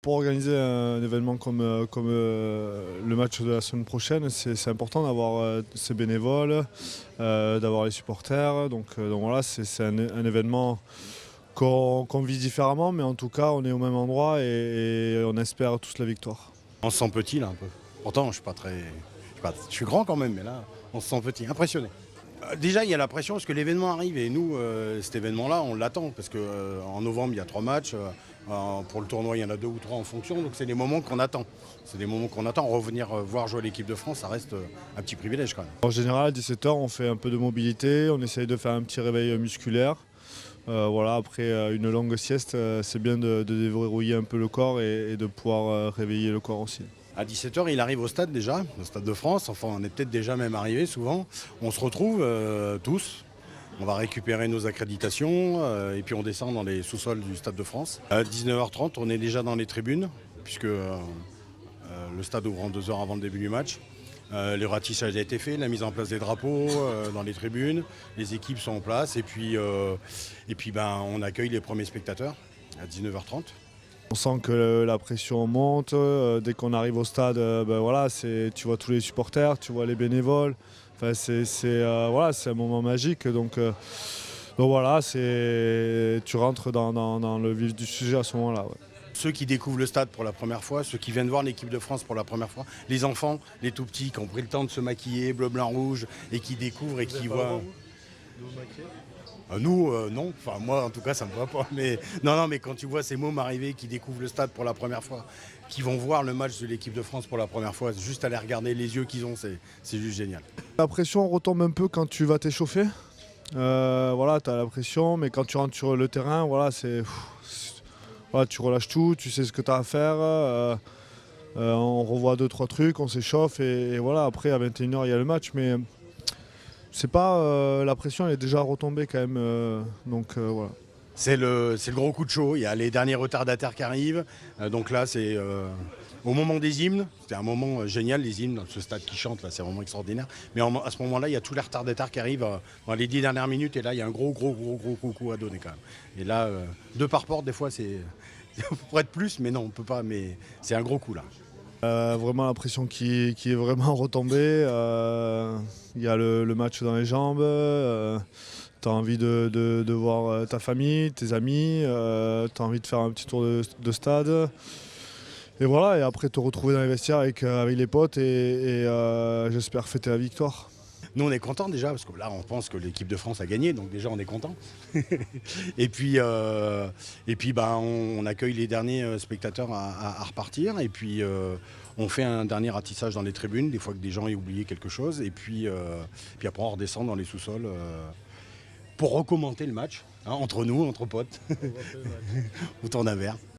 pour organiser un événement comme le match de la semaine prochaine, c'est important d'avoir ces bénévoles, d'avoir les supporters. Donc voilà, c'est un événement qu'on vit différemment, mais en tout cas, on est au même endroit et on espère tous la victoire. On se sent petit là un peu. Pourtant, je suis pas très. Je suis grand quand même, mais là, on se sent petit, impressionné. Déjà, il y a la pression parce que l'événement arrive et nous, cet événement-là, on l'attend parce qu'en novembre, il y a 3 matchs. Pour le tournoi, il y en a 2 ou 3 en fonction. Donc, c'est des moments qu'on attend. C'est des moments qu'on attend. Revenir voir jouer l'équipe de France, ça reste un petit privilège quand même. En général, à 17 h, on fait un peu de mobilité, on essaye de faire un petit réveil musculaire. Voilà, après une longue sieste, c'est bien de déverrouiller un peu le corps et de pouvoir réveiller le corps aussi. À 17 h, il arrive au stade déjà, au Stade de France. Enfin, on est peut-être déjà même arrivé souvent. On se retrouve tous. On va récupérer nos accréditations et puis on descend dans les sous-sols du Stade de France. À 19 h 30, on est déjà dans les tribunes puisque le stade ouvre en 2 h avant le début du match. Le ratissage a été fait, la mise en place des drapeaux dans les tribunes, les équipes sont en place et puis on accueille les premiers spectateurs à 19 h 30. On sent que la pression monte, dès qu'on arrive au stade, voilà, tu vois tous les supporters, tu vois les bénévoles. Enfin, voilà, c'est un moment magique. Donc voilà, tu rentres dans le vif du sujet à ce moment-là. Ouais. Ceux qui découvrent le stade pour la première fois, ceux qui viennent voir l'équipe de France pour la première fois, les enfants, les tout petits qui ont pris le temps de se maquiller, bleu, blanc, rouge, et qui découvrent et qui voient. Nous, non. Enfin, moi, en tout cas, ça me va pas. Mais non, mais quand tu vois ces mômes arriver qui découvrent le stade pour la première fois, qui vont voir le match de l'équipe de France pour la première fois, juste à les regarder, les yeux qu'ils ont, c'est juste génial. La pression retombe un peu quand tu vas t'échauffer. Voilà, tu as la pression, mais quand tu rentres sur le terrain, voilà, voilà, tu relâches tout, tu sais ce que tu as à faire. On revoit 2-3 trucs, on s'échauffe et voilà, après à 21 h, il y a le match. Mais c'est pas la pression elle est déjà retombée quand même, donc voilà. C'est le gros coup de chaud, il y a les derniers retardataires qui arrivent, donc là c'est au moment des hymnes, c'était un moment génial, les hymnes, ce stade qui chante là, c'est vraiment extraordinaire, mais à ce moment-là il y a tous les retardataires qui arrivent dans les 10 dernières minutes et là il y a un gros coup à donner quand même. Et là, 2 par porte des fois c'est pour être plus, mais non on peut pas, mais c'est un gros coup là. Vraiment la pression qui est vraiment retombée. Il y a le match dans les jambes. Tu as envie de voir ta famille, tes amis. Tu as envie de faire un petit tour de stade. Et voilà, et après te retrouver dans les vestiaires avec les potes et j'espère fêter la victoire. Nous on est contents déjà parce que là on pense que l'équipe de France a gagné, donc déjà on est contents. et puis on accueille les derniers spectateurs à repartir et puis on fait un dernier ratissage dans les tribunes, des fois que des gens aient oublié quelque chose, et puis après on redescend dans les sous-sols pour recommenter le match, hein, entre nous, entre potes, autour d'un verre.